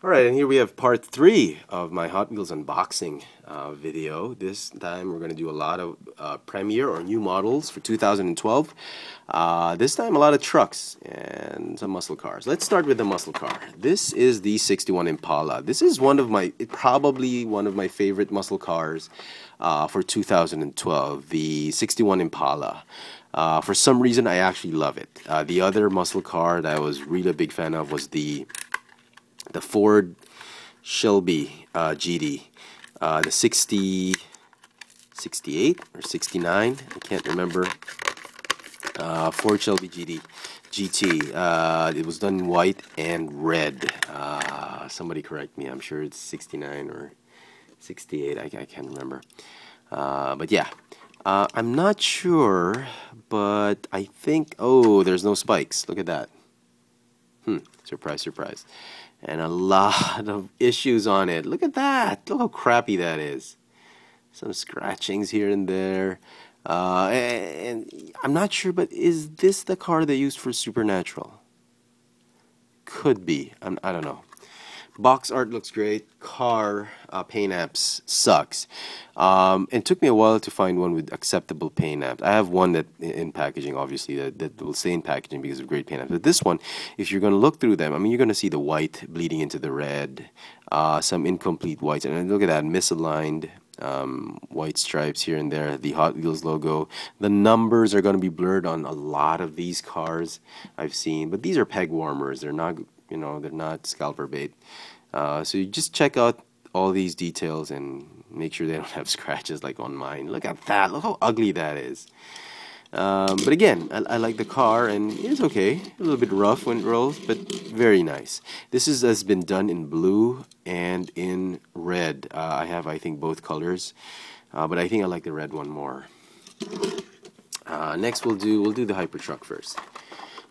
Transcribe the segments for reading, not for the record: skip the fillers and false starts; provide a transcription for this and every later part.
Alright, and here we have part 3 of my Hot Wheels unboxing video. This time we're going to do a lot of premiere or new models for 2012. This time a lot of trucks and some muscle cars. Let's start with the muscle car. This is the 61 Impala. This is probably one of my favorite muscle cars for 2012, the 61 Impala. For some reason I actually love it. The other muscle car that I was really a big fan of was the Ford Shelby GD, the 68 or 69, I can't remember, Ford Shelby GT. It was done in white and red. Somebody correct me, I'm sure it's 69 or 68, I can't remember. But yeah, I'm not sure, but I think, oh, there's no spikes, look at that. Surprise, surprise. And a lot of issues on it. Look at that. Look how crappy that is. Some scratchings here and there. And I'm not sure, but is this the car they used for Supernatural? Could be. I don't know. Box art looks great. Car paint apps sucks. It took me a while to find one with acceptable paint apps. I have one that in packaging, obviously, that will stay in packaging because of great paint apps. But this one, if you're going to look through them, I mean, you're going to see the white bleeding into the red, some incomplete whites, and look at that, misaligned white stripes here and there, the Hot Wheels logo. The numbers are going to be blurred on a lot of these cars I've seen, but these are peg warmers. They're not, you know, they're not scalper bait. So you just check out all these details and make sure they don't have scratches like on mine. Look at that. Look how ugly that is. But again, I like the car, and it's okay. A little bit rough when it rolls, but very nice. This has been done in blue and in red. I have, I think, both colors, but I think I like the red one more. Next, we'll do the Hypertruck first.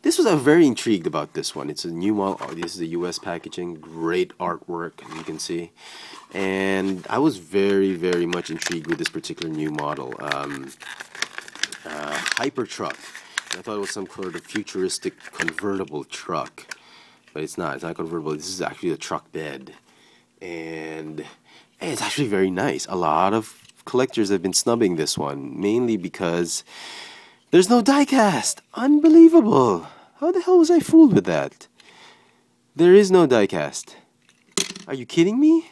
This was very intrigued about this one. It's a new model. Oh, this is a US packaging. Great artwork, as you can see. And I was very, very much intrigued with this particular new model. Hypertruck. I thought it was some sort of futuristic convertible truck. But it's not. It's not convertible. This is actually a truck bed. And it's actually very nice. A lot of collectors have been snubbing this one. Mainly because there's no diecast! Unbelievable! How the hell was I fooled with that? There is no diecast. Are you kidding me?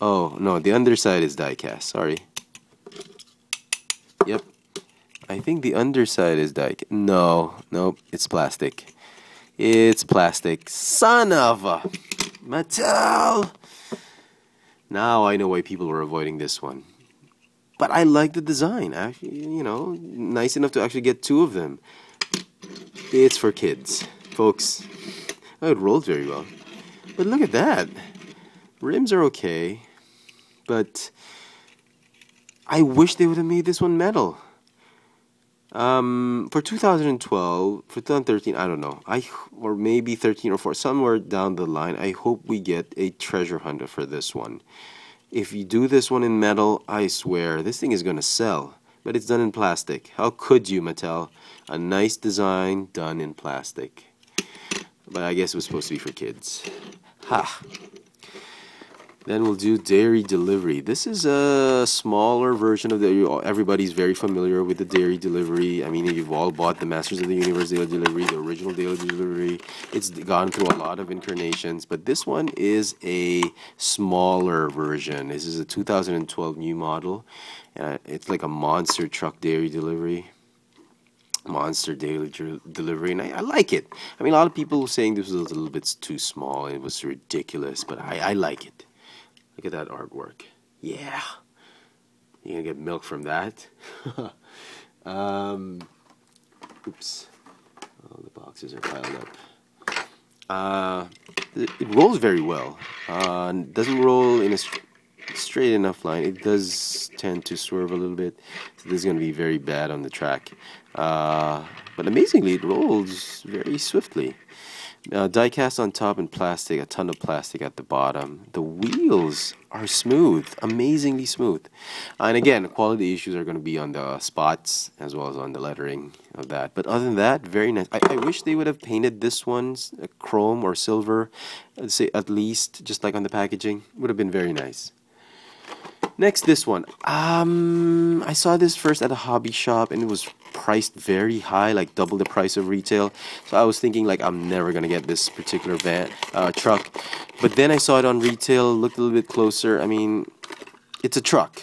Oh, no, the underside is diecast. Sorry. Yep. I think the underside is diecast. No, nope, it's plastic. It's plastic. Son of a Mattel! Now I know why people were avoiding this one. But I like the design, actually, you know, nice enough to actually get two of them. It's for kids, folks. Oh, it rolls very well. But look at that. Rims are okay, but I wish they would have made this one metal. For 2012, for 2013, I don't know. Or maybe 13 or 14, somewhere down the line, I hope we get a treasure hunter for this one. If you do this one in metal, I swear, this thing is going to sell. But it's done in plastic. How could you, Mattel? A nice design done in plastic. But I guess it was supposed to be for kids. Ha! Then we'll do dairy delivery. This is a smaller version of everybody's very familiar with the dairy delivery. I mean, you've all bought the Masters of the Universe daily delivery, the original daily delivery. It's gone through a lot of incarnations, but this one is a smaller version. This is a 2012 new model. It's like a monster truck dairy delivery. Monster daily delivery, and I like it. I mean, a lot of people were saying this was a little bit too small and it was ridiculous, but I like it. Look at that artwork. Yeah. You're gonna get milk from that. Oops. Oh, the boxes are piled up. It rolls very well. Doesn't roll in a straight enough line. It does tend to swerve a little bit. So this is gonna be very bad on the track. But amazingly, it rolls very swiftly. Die cast on top and plastic, a ton of plastic at the bottom. The wheels are smooth, amazingly smooth. And again, quality issues are going to be on the spots as well as on the lettering of that. But other than that, very nice. I wish they would have painted this one chrome or silver, say at least, just like on the packaging. Would have been very nice. Next, this one. I saw this first at a hobby shop and it was priced very high, like double the price of retail. So I was thinking like I'm never gonna get this particular truck. But then I saw it on retail, looked a little bit closer. I mean, it's a truck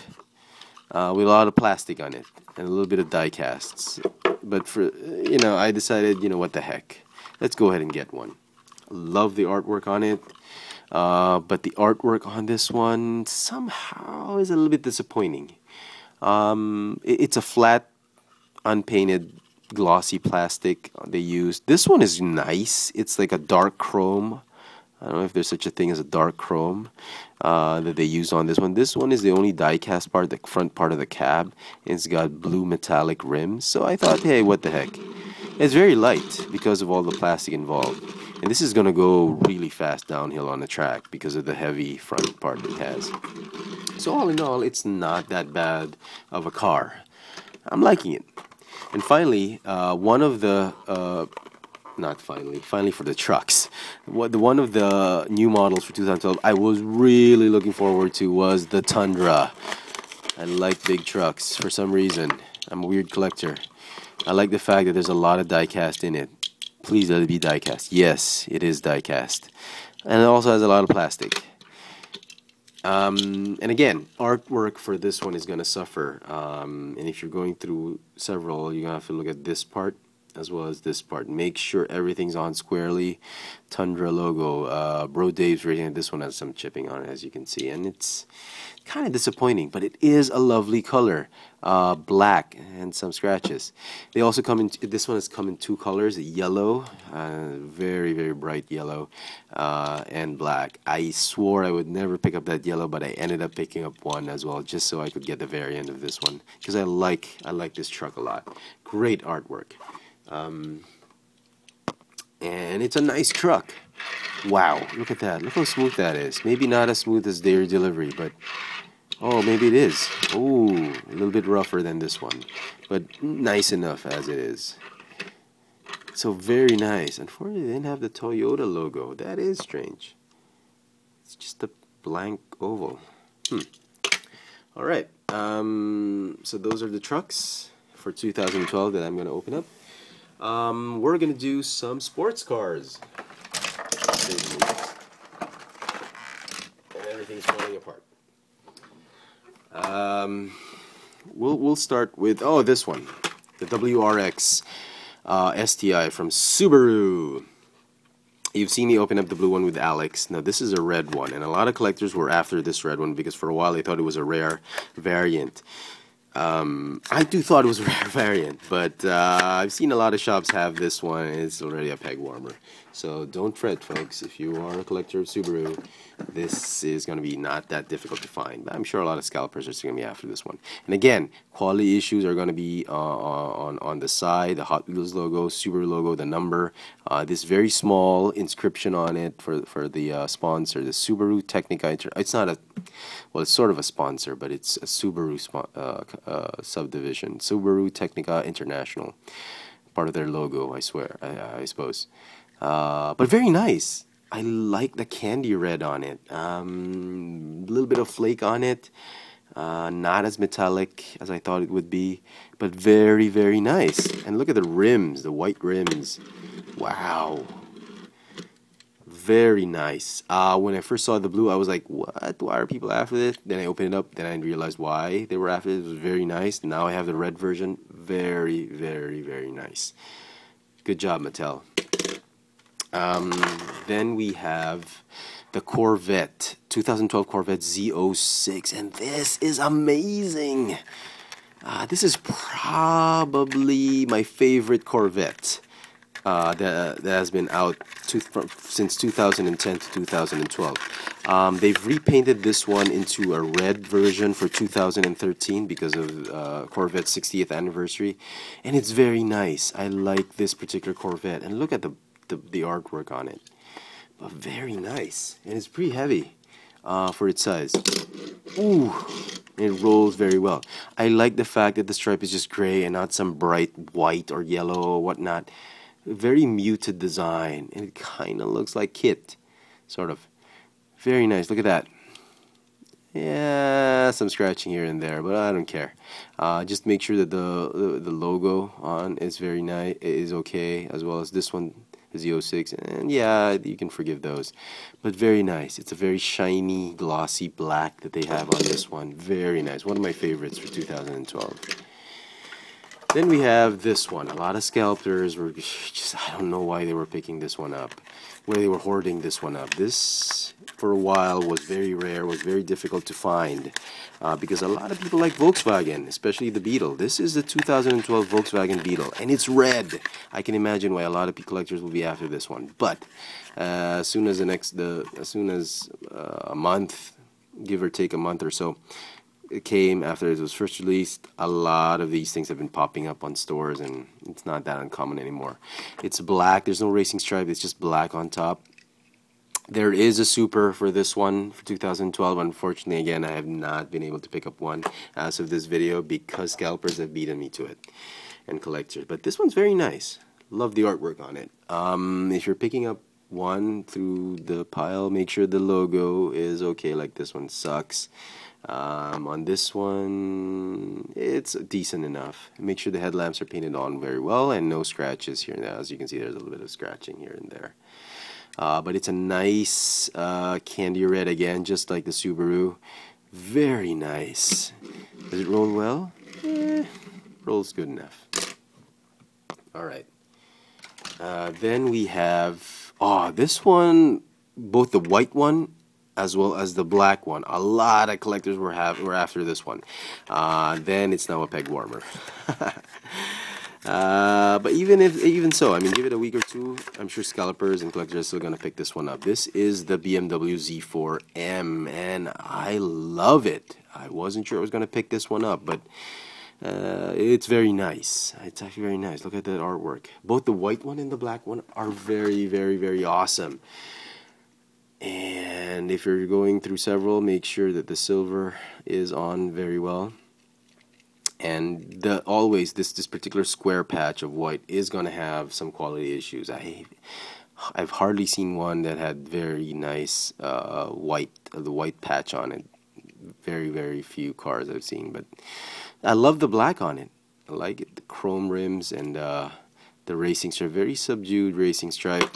with a lot of plastic on it and a little bit of die casts. But for I decided, what the heck, let's go ahead and get one. Love the artwork on it. But the artwork on this one somehow is a little bit disappointing. It's a flat, unpainted, glossy plastic they used. This one is nice. It's like a dark chrome. I don't know if there's such a thing as a dark chrome that they used on this one. This one is the only die-cast part, the front part of the cab. It's got blue metallic rims. So I thought, hey, what the heck. It's very light because of all the plastic involved. And this is going to go really fast downhill on the track because of the heavy front part it has. So all in all, it's not that bad of a car. I'm liking it. And finally, one of the... not finally for the trucks. One of the new models for 2012 I was really looking forward to was the Tundra. I like big trucks for some reason. I'm a weird collector. I like the fact that there's a lot of die-cast in it. Please let it be die-cast. Yes, it is die-cast. And it also has a lot of plastic. And again, artwork for this one is going to suffer. And if you're going through several, you're going to have to look at this part as well as this part. Make sure everything's on squarely. Tundra logo. Bro Dave's rating this one has some chipping on it, as you can see. And it's kind of disappointing, but it is a lovely color. Black and some scratches. They also come in, this one has come in two colors, yellow, very, very bright yellow, and black. I swore I would never pick up that yellow, but I ended up picking up one as well, just so I could get the variant of this one, because I like this truck a lot. Great artwork. And it's a nice truck. Wow, look at that. Look how smooth that is. Maybe not as smooth as their delivery, but oh, maybe it is. Oh, a little bit rougher than this one, but nice enough as it is. So very nice. Unfortunately, they didn't have the Toyota logo. That is strange. It's just a blank oval. All right. So those are the trucks for 2012 that I'm going to open up. We're going to do some sports cars. And everything's falling apart. We'll start with this one, the WRX STI from Subaru. You've seen me open up the blue one with Alex. Now this is a red one, and a lot of collectors were after this red one because for a while they thought it was a rare variant. I do thought it was a rare variant, but I've seen a lot of shops have this one, and it's already a peg warmer. So don't fret, folks. If you are a collector of Subaru, this is going to be not that difficult to find. But I'm sure a lot of scalpers are still going to be after this one. And again, quality issues are going to be on the side, the Hot Wheels logo, Subaru logo, the number, this very small inscription on it for the sponsor, the Subaru Technica. It's not a, well, it's sort of a sponsor, but it's a Subaru subdivision, Subaru Technica International, part of their logo, I swear, I suppose. But very nice. I like the candy red on it. A little bit of flake on it. Not as metallic as I thought it would be, but very, very nice. And look at the rims, the white rims. Wow. Very nice. When I first saw the blue, I was like, what? Why are people after this? Then I opened it up, then I realized why they were after it. It was very nice. Now I have the red version. Very, very, very nice. Good job, Mattel. Then we have the Corvette, 2012 Corvette Z06, and this is amazing. This is probably my favorite Corvette that has been out since 2010 to 2012. They've repainted this one into a red version for 2013 because of Corvette's 60th anniversary, and it's very nice. I like this particular Corvette, and look at the the artwork on it. But very nice, and it's pretty heavy for its size. Ooh, it rolls very well. I like the fact that the stripe is just gray and not some bright white or yellow or whatnot. Very muted design, and it kind of looks like kit, sort of. Very nice. Look at that. Yeah, some scratching here and there, but I don't care. Just make sure that the logo on is very nice, is okay, as well as this one is the 06, and yeah, you can forgive those. But very nice. It's a very shiny, glossy black that they have on this one. Very nice. One of my favorites for 2012. Then we have this one. A lot of scalpers were just, I don't know why they were picking this one up, why they were hoarding this one up. This, for a while, was very rare, was very difficult to find, because a lot of people like Volkswagen, especially the Beetle. This is the 2012 Volkswagen Beetle, and it's red. I can imagine why a lot of collectors will be after this one. But as soon as a month, give or take a month or so, it came after it was first released, a lot of these things have been popping up on stores, and it's not that uncommon anymore. It's black, there's no racing stripe, it's just black on top. There is a super for this one for 2012. Unfortunately, again, I have not been able to pick up one as of this video because scalpers have beaten me to it, and collectors. But this one's very nice. Love the artwork on it. If you're picking up one through the pile, make sure the logo is okay, like this one sucks. On this one, it's decent enough. Make sure the headlamps are painted on very well and no scratches here and there. As you can see, there's a little bit of scratching here and there. But it's a nice candy red again, just like the Subaru. Very nice. Does it roll well? Rolls good enough. Alright. Then we have, this one, both the white one as well as the black one. A lot of collectors were after this one. Then it's now a peg warmer. But even so, I mean, give it a week or two, I'm sure scalpers and collectors are still going to pick this one up. This is the BMW Z4M, and I love it. I wasn't sure I was going to pick this one up, but it's very nice. It's actually very nice. Look at that artwork. Both the white one and the black one are very, very, very awesome. And if you're going through several, make sure that the silver is on very well. And always this particular square patch of white is going to have some quality issues. I've hardly seen one that had very nice the white patch on it. Very, very few cars I've seen, but I love the black on it. I like it. The chrome rims and the racing stripe, very subdued racing stripe.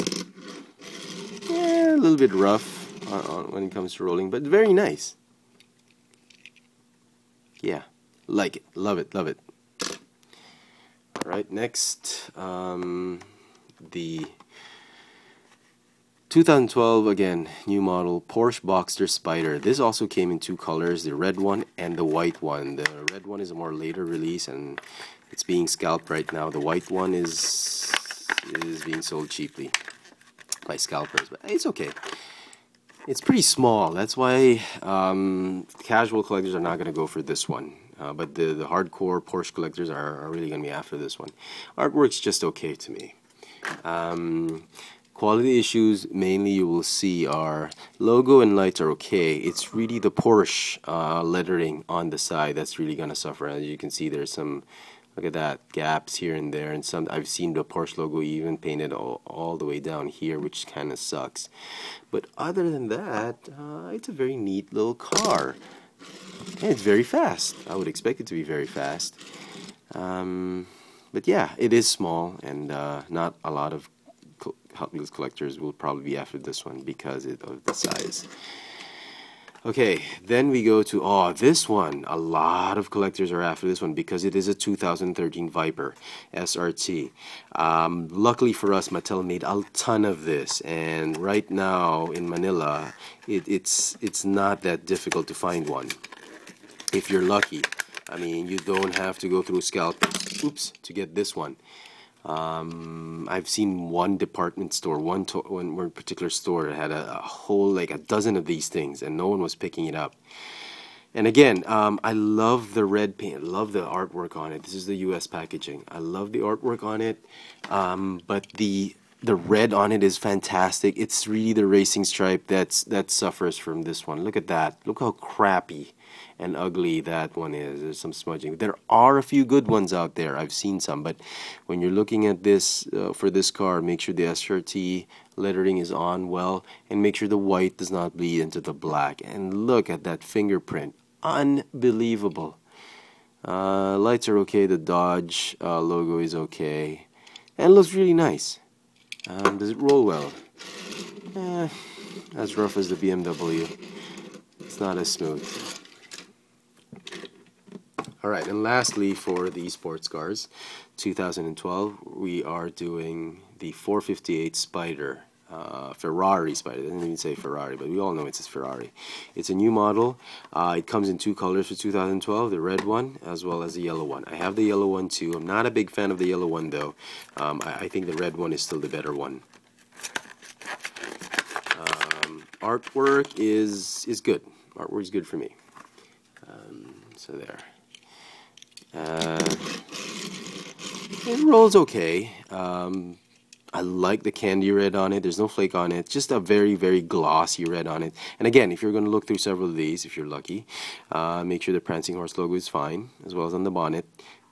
Yeah, a little bit rough when it comes to rolling, but very nice. Yeah, like it, love it, love it. Alright, next, the 2012, again, new model, Porsche Boxster Spyder. This also came in two colors, the red one and the white one. The red one is a more later release and it's being scalped right now. The white one is being sold cheaply by scalpers, but it's okay. It's pretty small. That's why casual collectors are not going to go for this one. But the hardcore Porsche collectors are really going to be after this one. Artwork's just okay to me. Quality issues mainly you will see are logo and lights are okay. It's really the Porsche lettering on the side that's really going to suffer. As you can see, there's some, look at that, gaps here and there, and some I've seen the Porsche logo even painted all the way down here, which kind of sucks. But other than that, it's a very neat little car. And it's very fast. I would expect it to be very fast. But yeah, it is small, and not a lot of Hot Wheels collectors will probably be after this one because of the size. Okay, then we go to, this one. A lot of collectors are after this one because it is a 2013 Viper SRT. Luckily for us, Mattel made a ton of this, and right now in Manila, it's not that difficult to find one. If you're lucky, I mean, you don't have to go through scalpers, to get this one. I've seen one department store, one particular store that had a whole, like a dozen of these things, and no one was picking it up. And again, I love the red paint, I love the artwork on it. This is the US packaging. I love the artwork on it, but the The red on it is fantastic. It's really the racing stripe that suffers from this one. Look at that. Look how crappy and ugly that one is. There's some smudging. There are a few good ones out there. I've seen some, but when you're looking at this for this car, make sure the SRT lettering is on well, and make sure the white does not bleed into the black. And look at that fingerprint. Unbelievable. Lights are okay. The Dodge logo is okay, and it looks really nice. Does it roll well? As rough as the BMW. It's not as smooth. Alright, and lastly for the sports cars, 2012, we are doing the 458 Spider. Ferrari Spider. It doesn't even say Ferrari, but we all know it's a Ferrari. It's a new model. It comes in two colors for 2012, the red one as well as the yellow one. I have the yellow one too. I'm not a big fan of the yellow one though. I think the red one is still the better one. Artwork is good. Artwork is good for me. So there. It rolls okay. I like the candy red on it. There's no flake on it. Just a very, very glossy red on it. And again, if you're going to look through several of these, if you're lucky, make sure the Prancing Horse logo is fine, as well as on the bonnet.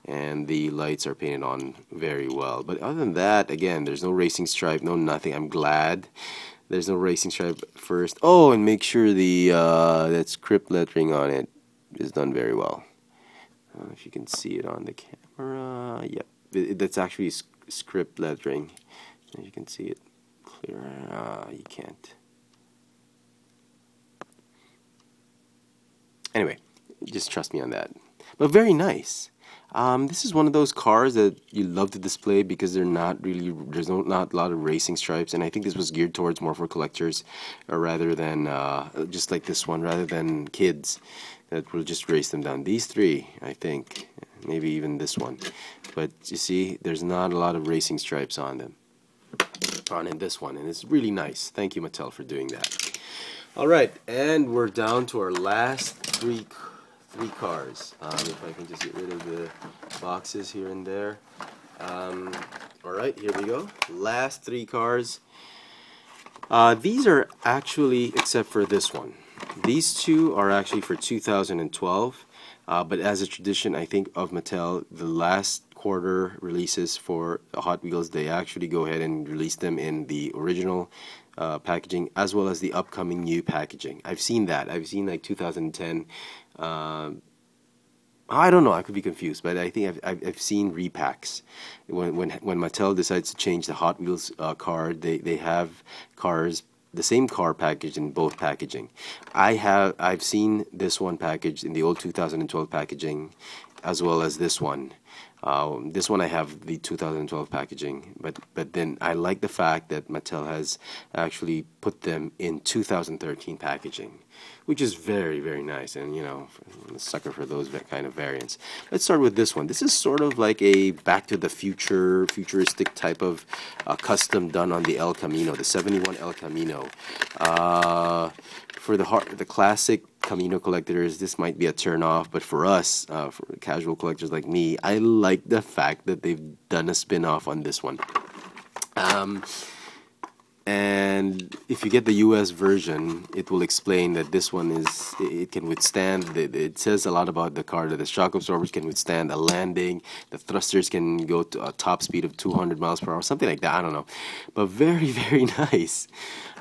And the lights are painted on very well. But other than that, again, there's no racing stripe, no nothing. I'm glad there's no racing stripe first. Oh, and make sure the that script lettering on it is done very well. I don't know if you can see it on the camera. Yep, that's actually script lettering. You can see it clear. You can't. Anyway, just trust me on that. But very nice. This is one of those cars that you love to display because they're not really, there's not a lot of racing stripes, and I think this was geared towards more for collectors, rather than just like this one, rather than kids that will just race them down. These three, I think, maybe even this one, but you see, there's not a lot of racing stripes on them, in this one, and it's really nice. Thank you, Mattel, for doing that. All right, and we're down to our last three cars. If I can just get rid of the boxes here and there. Alright, here we go. Last three cars. These are actually, except for this one, these two are actually for 2012. But as a tradition, I think, of Mattel, the last quarter releases for Hot Wheels, they actually go ahead and release them in the original packaging as well as the upcoming new packaging. I've seen that. I've seen like 2010. I don't know. I could be confused, but I think I've seen repacks. When Mattel decides to change the Hot Wheels car, they have cars, the same car packaged in both packaging. I've seen this one packaged in the old 2012 packaging, as well as this one. This one I have the 2012 packaging, but then I like the fact that Mattel has actually put them in 2013 packaging, which is very, very nice, and you know, I'm a sucker for those kind of variants. Let's start with this one. This is sort of like a Back to the Future, futuristic type of custom done on the El Camino, the 71 El Camino. For the classic Camino collectors, this might be a turn-off, but for us, for casual collectors like me, I like the fact that they've done a spin-off on this one. And if you get the US version, it will explain that this one it can withstand, it says a lot about the car, that the shock absorbers can withstand a landing, the thrusters can go to a top speed of 200 miles per hour, something like that, I don't know. But very, very nice.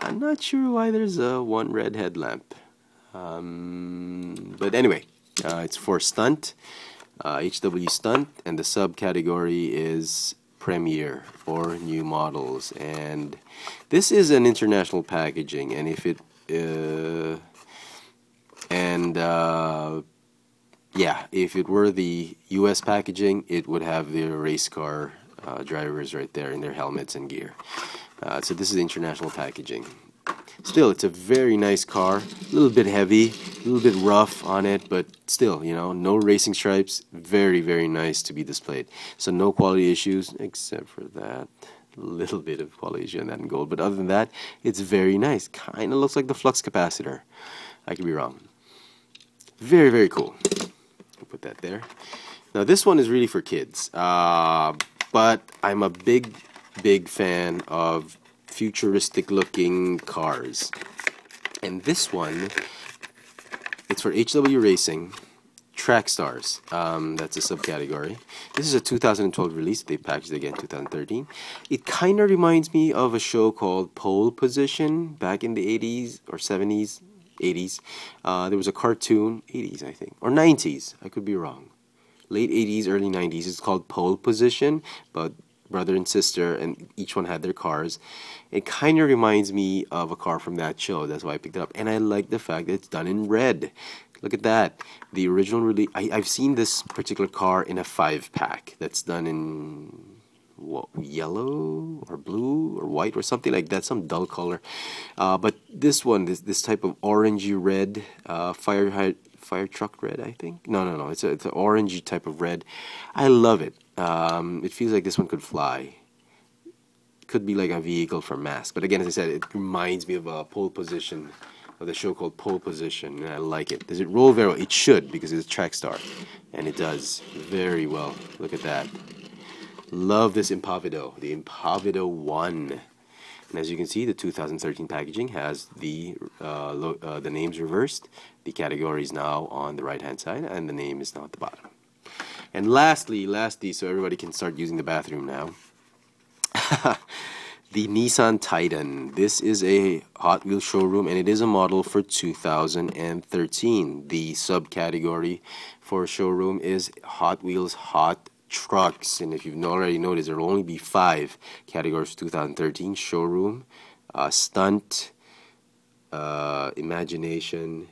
I'm not sure why there's one red headlamp. But anyway, it's for stunt, HW stunt, and the subcategory is Premier or new models. And this is an international packaging, and if it yeah, if it were the US packaging, it would have the race car drivers right there in their helmets and gear. So this is international packaging. Still, it's a very nice car, a little bit heavy, a little bit rough on it, but still, you know, no racing stripes, very, very nice to be displayed. So no quality issues, except for that little bit of quality issue on that in gold, but other than that, it's very nice. Kind of looks like the flux capacitor. I could be wrong. Very, very cool. I'll put that there. Now this one is really for kids, but I'm a big big fan of futuristic looking cars. And this one, it's for HW Racing. Track Stars, that's a subcategory. This is a 2012 release. They packaged it again in 2013. It kind of reminds me of a show called Pole Position back in the 80s or 70s, 80s. There was a cartoon, 80s I think, or 90s, I could be wrong. Late 80s, early 90s. It's called Pole Position, but brother and sister, and each one had their cars. It kind of reminds me of a car from that show. That's why I picked it up. And I like the fact that it's done in red. Look at that. The original release, I've seen this particular car in a 5-pack that's done in what, yellow or blue or white or something like that, some dull color. But this one, this type of orangey red, fire truck red, I think. No. It's an orangey type of red. I love it. It feels like this one could fly. Could be like a vehicle for mass. But again, as I said, it reminds me of a Pole Position, of the show called Pole Position, and I like it. Does it roll very well? It should, because it's a track star, and it does very well. Look at that. Love this Impavido, the Impavido 1. And as you can see, the 2013 packaging has the names reversed. The category is now on the right-hand side, and the name is now at the bottom. And lastly, so everybody can start using the bathroom now, the Nissan Titan. This is a Hot Wheels showroom, and it is a model for 2013. The subcategory for showroom is Hot Wheels Hot Trucks. And if you've already noticed, there will only be 5 categories for 2013. Showroom, stunt, imagination,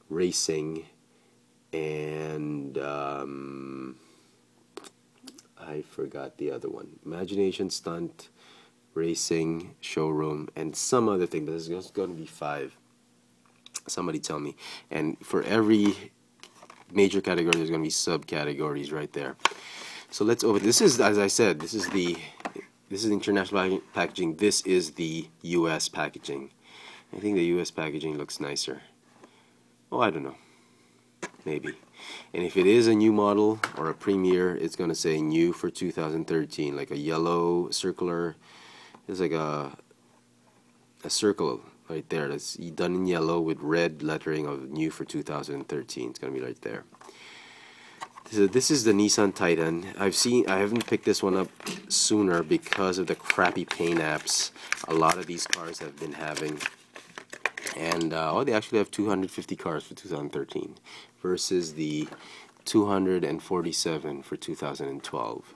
racing, and I forgot the other one. Imagination, stunt, racing, showroom, and some other thing. But there's going to be 5. Somebody tell me. And for every major category, there's going to be subcategories right there. So let's open. This is, as I said, this is international packaging. This is the U.S. packaging. I think the U.S. packaging looks nicer. Oh, I don't know. Maybe. And if it is a new model or a premiere, it's going to say new for 2013, like a yellow circular. It's like a circle right there that's done in yellow with red lettering of new for 2013. It's going to be right there. So this is the Nissan Titan. I haven't picked this one up sooner because of the crappy paint apps a lot of these cars have been having. And they actually have 250 cars for 2013 versus the 247 for 2012.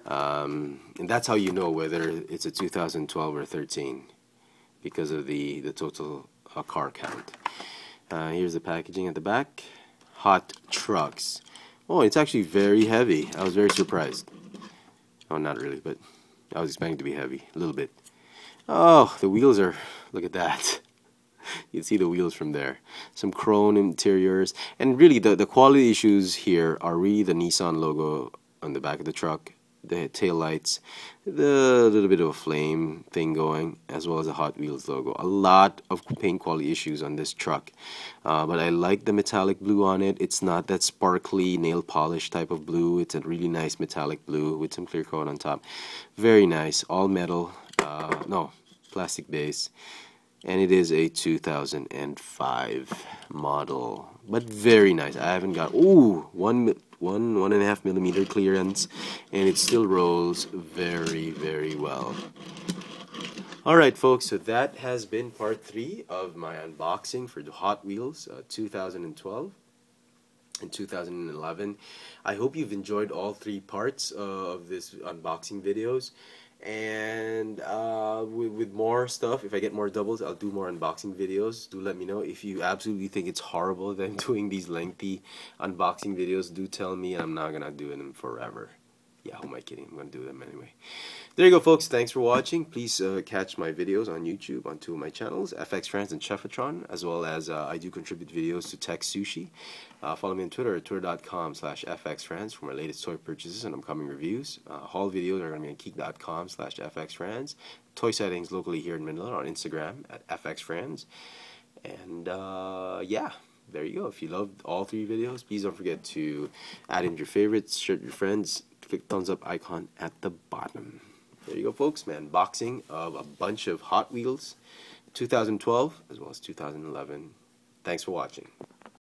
And that's how you know whether it's a 2012 or 13 because of the total car count. Here's the packaging at the back. Hot Trucks. Oh, it's actually very heavy. I was very surprised. Oh, not really, but I was expecting it to be heavy. A little bit. Oh, the wheels are... Look at that. You can see the wheels from there. Some chrome interiors. And really, the quality issues here are really the Nissan logo on the back of the truck, the tail lights, the little bit of a flame thing going, as well as the Hot Wheels logo. A lot of paint quality issues on this truck. But I like the metallic blue on it. It's not that sparkly nail polish type of blue. It's a really nice metallic blue with some clear coat on top. Very nice. All metal. No, plastic base. And it is a 2005 model, but very nice. I haven't got 1.5 millimeter clearance, and it still rolls very, very well. Alright folks, so that has been part 3 of my unboxing for the Hot Wheels 2012 and 2011. I hope you've enjoyed all 3 parts of this unboxing videos. And with more stuff, if I get more doubles, I'll do more unboxing videos. Do let me know if you absolutely think it's horrible that I'm doing these lengthy unboxing videos. Do tell me, and I'm not gonna do them forever. Yeah, who am I kidding? I'm gonna do them anyway. There you go, folks. Thanks for watching. Please catch my videos on YouTube on 2 of my channels, fxfranz and Chefatron, as well as I do contribute videos to Tech Sushi. Follow me on Twitter at twitter.com/fxfranz for my latest toy purchases and upcoming reviews. Haul videos are going to be on geek.com/fxfranz. Toy sightings locally here in Manila on Instagram at fxfranz. And yeah, there you go. If you loved all 3 videos, please don't forget to add in your favorites, share with your friends, click thumbs up icon at the bottom. there you go, folks, man. Unboxing of a bunch of Hot Wheels 2012 as well as 2011. Thanks for watching.